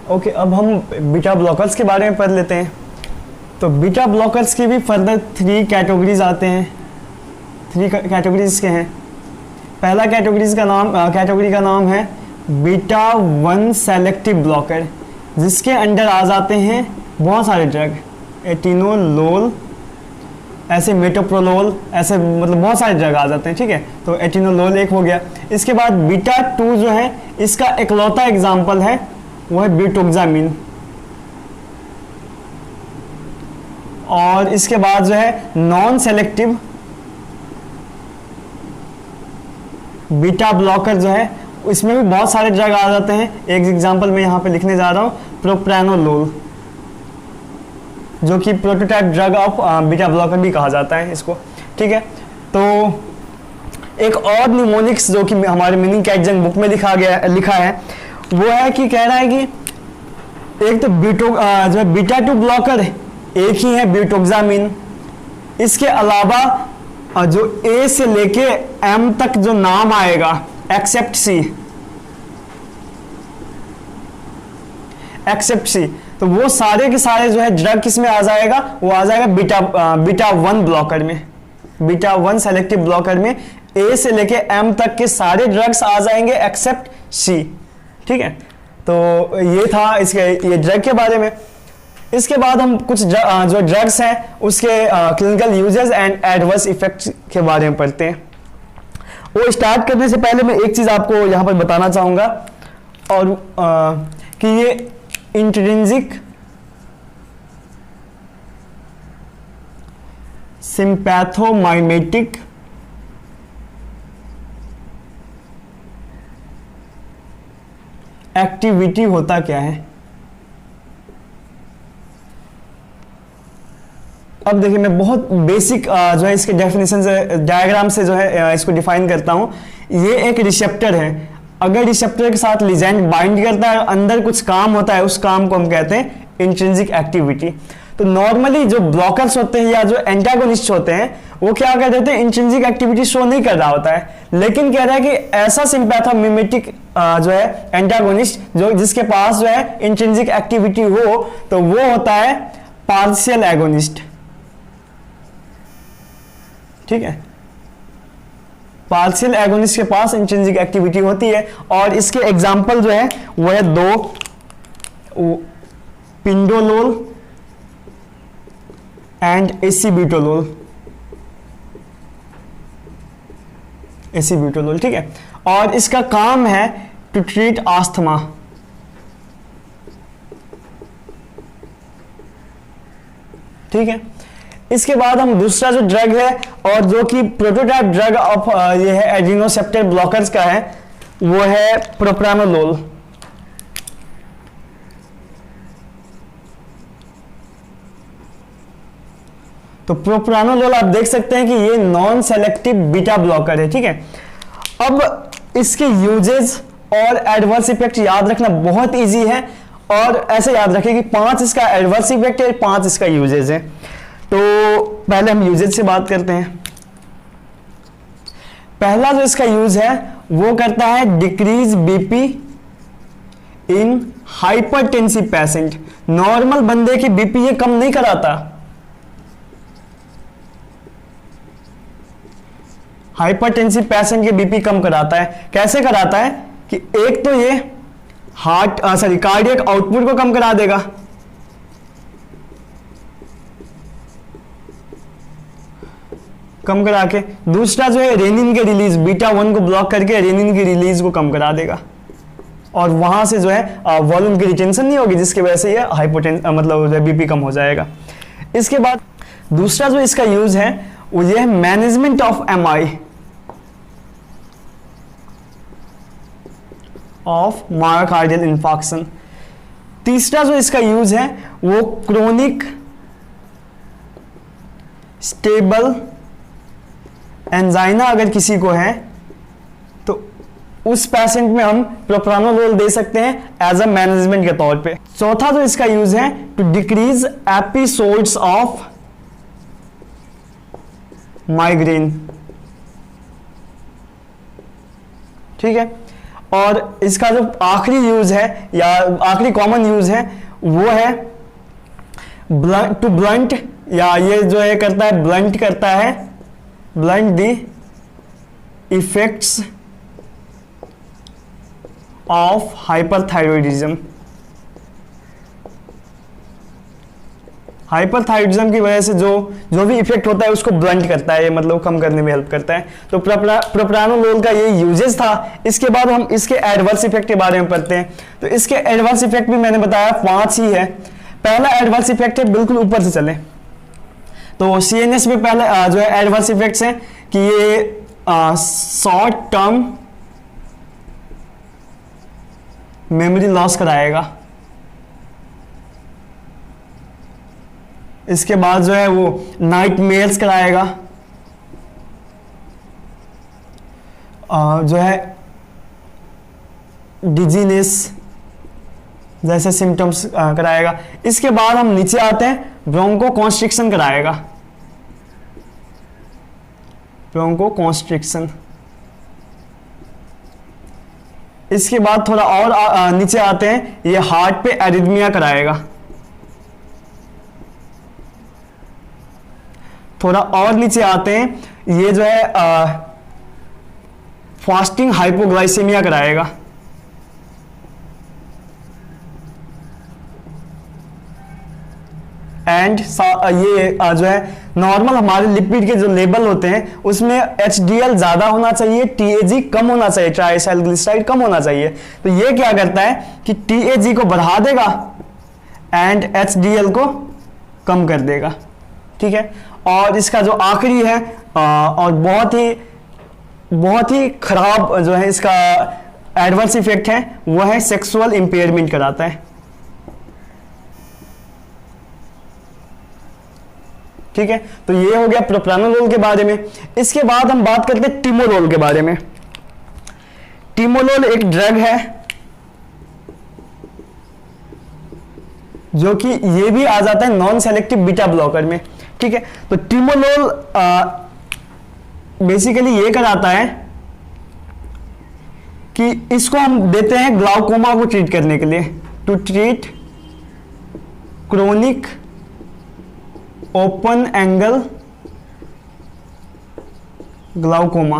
Okay, अब हम beta blockers के बारे में पढ़ लेते हैं। तो बीटा ब्लॉकर्स की भी फर्दर 3 कैटेगरीज आते हैं, 3 कैटेगरीज के हैं। पहला कैटेगरी का नाम है बीटा 1 सेलेक्टिव ब्लॉकर, जिसके अंडर आ जाते हैं बहुत सारे ड्रग, एटिनोलोल, ऐसे मेटोप्रोलोल, ऐसे मतलब बहुत सारे ड्रग आ जाते हैं, ठीक है। तो एटिनोलोल एक हो गया। इसके बाद बीटा 2 जो है, इसका इकलौता एग्जाम्पल है वो है ब्यूटोक्सामिन। और इसके बाद जो है नॉन सेलेक्टिव बीटा ब्लॉकर जो है, इसमें भी बहुत सारे ड्रग आ जाते हैं। एक एग्जांपल मैं यहाँ पे लिखने जा रहा हूँ, प्रोप्रानोलोल, जो कि prototype drug of beta blocker भी कहा जाता है इसको, ठीक है। तो एक और निमोनिक्स जो कि हमारे मीनिंग कैटजंग बुक में लिखा है, वो है कि कह रहा है कि एक तो जो बीटा 2 ब्लॉकर एक ही है ब्यूटोक्सामिन, इसके अलावा जो ए से लेके एम तक जो नाम आएगा एक्सेप्ट सी, तो वो सारे के सारे जो है ड्रग किस में आ जाएगा, वो आ जाएगा बीटा 1 ब्लॉकर में, बीटा 1 सेलेक्टिव ब्लॉकर में ए से लेके एम तक के सारे ड्रग्स आ जाएंगे एक्सेप्ट सी, ठीक है। तो ये था ये ड्रग के बारे में। इसके बाद हम कुछ जो ड्रग्स हैं उसके clinical uses and adverse effects के बारे में पढ़ते हैं। वो स्टार्ट करने से पहले मैं एक चीज आपको यहां पर बताना चाहूंगा, और कि ये इंट्रिंसिक सिंपैथोमाइमेटिक एक्टिविटी होता क्या है। अब देखिए, मैं बहुत बेसिक जो है इसके डेफिनेशन से, डायग्राम से जो है इसको डिफाइन करता हूं। ये एक रिसेप्टर है, अगर रिसेप्टर के साथ लिगैंड बाइंड करता है और अंदर कुछ काम होता है, उस काम को हम कहते हैं इंट्रिंसिक एक्टिविटी। तो नॉर्मली जो ब्लॉकर्स होते हैं या जो एंटागोनिस्ट होते हैं, वो क्या कर देते हैं, इंट्रिंसिक एक्टिविटी शो नहीं कर रहा होता है, लेकिन कह रहा है कि ऐसा सिंपैथोमिमेटिक जो है एंटागोनिस्ट जो जिसके पास जो है इंट्रिंसिक एक्टिविटी हो, तो वो होता है पार्शियल एगोनिस्ट, ठीक है। पार्शियल एगोनिस्ट के पास इंट्रिंसिक एक्टिविटी होती है, और इसके एग्जाम्पल जो है वो है 2 पिंडोलोल एंड एसीब्यूटोलोल, ठीक है। और इसका काम है टू ट्रीट आस्थमा, ठीक है। इसके बाद हम दूसरा जो ड्रग है, और जो कि प्रोटोटाइप ड्रग ऑफ ये है एड्रेनोसेप्टर ब्लॉकर्स का है, वो है प्रोप्रानोलोल। तो प्रोप्रानोलोल आप देख सकते हैं कि ये नॉन सेलेक्टिव बीटा ब्लॉकर है, ठीक है। अब इसके यूजेस और एडवर्स इफेक्ट याद रखना बहुत इजी है, और ऐसे याद रखें कि 5 इसका एडवर्स इफेक्ट है, 5 इसका यूजेस है। तो पहले हम यूजेस से बात करते हैं। पहला जो इसका यूज है वो करता है डिक्रीज बीपी इन हाइपरटेंसिव पेशेंट। नॉर्मल बंदे की बीपी ये कम नहीं कराता, हाइपरटेंसिव पेशेंट के बीपी कम कराता है। कैसे कराता है कि एक तो ये कार्डियक आउटपुट को कम करा देगा, कम करा के, दूसरा जो है रेनिन के रिलीज, बीटा 1 को ब्लॉक करके रेनिन की रिलीज को कम करा देगा, और वहां से जो है वॉल्यूम की रिटेंशन नहीं होगी, जिसकी वजह से ये मतलब बीपी कम हो जाएगा। इसके बाद दूसरा जो इसका यूज है वो ये है management of MI, of myocardial infarction. तीसरा जो इसका यूज है वो क्रोनिक स्टेबल एंजाइना अगर किसी को है, तो उस पेशेंट में हम प्रोप्रानोलोल दे सकते हैं एज अ मैनेजमेंट के तौर पे। चौथा जो इसका यूज है to decrease episodes of migraine, ठीक है। और इसका जो आखिरी यूज है या आखिरी कॉमन यूज है वो है टू ब्लंट, या ये जो है करता है ब्लंट करता है, blunt the effects of hyperthyroidism. Hyperthyroidism की वजह से जो भी इफेक्ट होता है उसको ब्लंट करता है, ये मतलब कम करने में हेल्प करता है। तो प्रोप्रानोलोल का ये यूजेस था। इसके बाद हम इसके एडवर्स इफेक्ट के बारे में पढ़ते हैं। तो इसके एडवर्स इफेक्ट भी मैंने बताया 5 ही है। पहला एडवर्स इफेक्ट है, बिल्कुल ऊपर से चले तो सीएनएस में पहले जो है एडवर्स इफेक्ट्स है कि ये शॉर्ट टर्म मेमोरी लॉस कराएगा। इसके बाद जो है वो नाइटमेयर्स कराएगा, जो है डिजीनेस जैसे सिम्टम्स कराएगा। इसके बाद हम नीचे आते हैं, ब्रोंको कॉन्स्ट्रिक्शन कराएगा, ब्रोंको कॉन्स्ट्रिक्शन। इसके बाद थोड़ा और नीचे आते हैं, ये हार्ट पे एरिथमिया कराएगा। थोड़ा और नीचे आते हैं, ये जो है फास्टिंग हाइपोग्लाइसेमिया कराएगा। एंड ये जो है नॉर्मल हमारे लिपिड के जो लेवल होते हैं उसमें HDL ज्यादा होना चाहिए, TAG कम होना चाहिए, ट्राइसाइलग्लिसराइड कम होना चाहिए। तो ये क्या करता है कि TAG को बढ़ा देगा एंड HDL को कम कर देगा। ठीक है। और इसका जो आखिरी है और बहुत ही खराब जो है इसका एडवर्स इफेक्ट है वो है सेक्सुअल इंपेयरमेंट कराता है। ठीक है। तो ये हो गया प्रोप्रानोलोल के बारे में। इसके बाद हम बात करते हैं टिमोलोल के बारे में। टिमोलोल एक ड्रग है जो कि ये भी आ जाता है नॉन सेलेक्टिव बीटा ब्लॉकर में। ठीक है। तो टिमोलोल बेसिकली ये कराता है कि इसको हम देते हैं ग्लाउकोमा को ट्रीट करने के लिए, to treat chronic open angle glaucoma.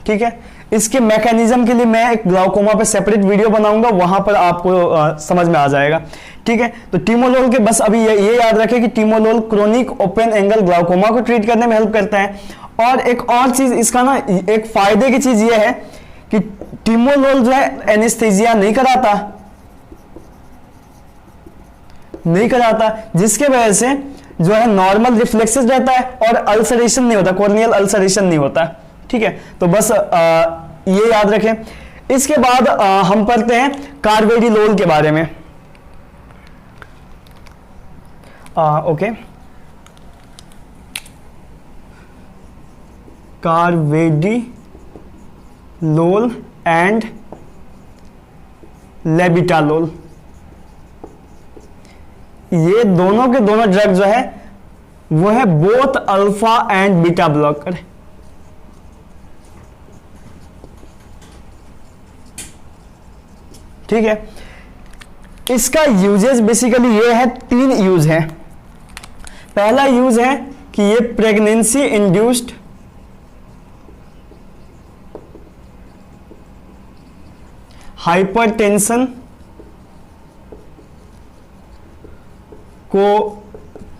ठीक है। इसके मैकेनिज्म के लिए मैं एक ग्लाउकोमा पे सेपरेट वीडियो बनाऊंगा, वहां पर आपको समझ में आ जाएगा। ठीक है। तो टिमोलोल के बस अभी ये याद रखें कि timolol chronic open angle glaucoma को ट्रीट करने में हेल्प करता है। और एक और चीज इसका ना, एक फायदे की चीज ये है कि टिमोलोल जो है एनेस्थीसिया नहीं कराता, जिसके वजह से जो है नॉर्मल रिफ्लेक्सेस रहता है और अल्सरेशन नहीं होता, कॉर्नियल अल्सरेशन नहीं होता। ठीक है। तो बस ये याद रखें। इसके बाद हम पढ़ते हैं कार्वेडिलोल के बारे में। ओके, कार्वेडिलोल एंड लेबिटालोल, ये दोनों के दोनों ड्रग जो है वो है both alpha and beta blocker. ठीक है। इसका यूजेस बेसिकली ये है, 3 यूज है। पहला यूज है कि ये प्रेगनेंसी इंड्यूस्ड हाइपरटेंशन को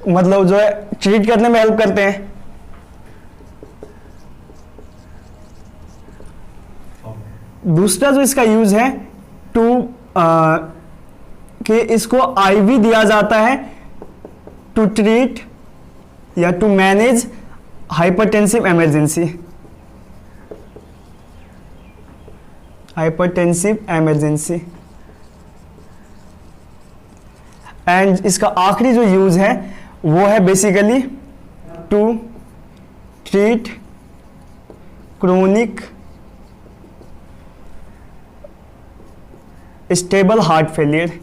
मतलब जो है ट्रीट करने में हेल्प करते हैं। दूसरा जो इसका यूज है टू कि इसको आईवी दिया जाता है टू ट्रीट या to manage hypertensive emergency, and इसका आखिरी जो यूज है वो है basically to treat chronic stable heart failure.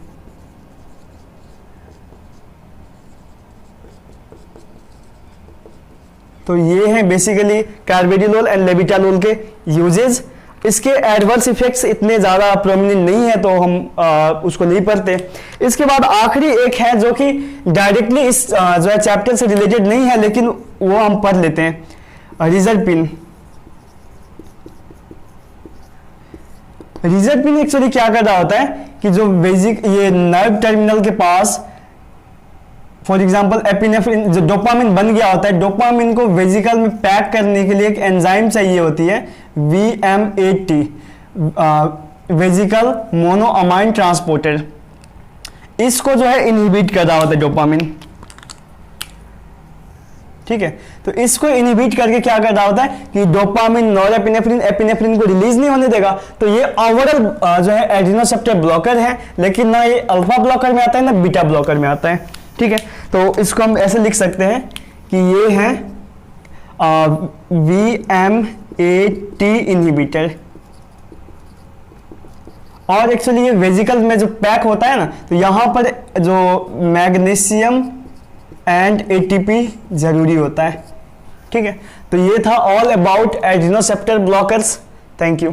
तो ये है बेसिकली कार्वेडिलोल एंड लेबिटालोल के यूजेस। इसके एडवर्स इफेक्ट्स इतने ज़्यादा प्रोमिनेंट नहीं है, तो हम उसको नहीं पढ़ते। इसके बाद आखिरी एक है जो कि डायरेक्टली इस जो है चैप्टर से रिलेटेड नहीं है, लेकिन वो हम पढ़ लेते हैं, रिजल्पिन। रिजल्पिन एक्चुअली क्या कर रहा होता है कि जो बेसिक ये नर्व टर्मिनल के पास फॉर एग्जाम्पल एपिनेफ्रिन, जो डोपामिन बन गया होता है, डोपामिन को वेजिकल में पैक करने के लिए एक एंजाइम चाहिए होती है, VMAT, वेजिकल मोनोअमाइन ट्रांसपोर्टर। इसको जो है इनहिबिट कर रहा होता है डोपामिन, ठीक है। तो इसको इनहिबिट करके क्या कर रहा होता है कि डोपामिन, नॉरएपिनेफ्रिन, एपिनेफ्रिन को रिलीज नहीं होने देगा। तो ये ओवरऑल जो है एड्रेनोसेप्टर ब्लॉकर है, लेकिन ना ये अल्फा ब्लॉकर में आता है ना बीटा ब्लॉकर में आता है, ठीक है। तो इसको हम ऐसे लिख सकते हैं कि ये है VMAT इनहिबिटर। और एक्चुअली ये वेजिकल में जो पैक होता है ना, तो यहां पर जो मैग्नीशियम एंड ATP जरूरी होता है, ठीक है। तो ये था all about adrenoceptor blockers. Thank you.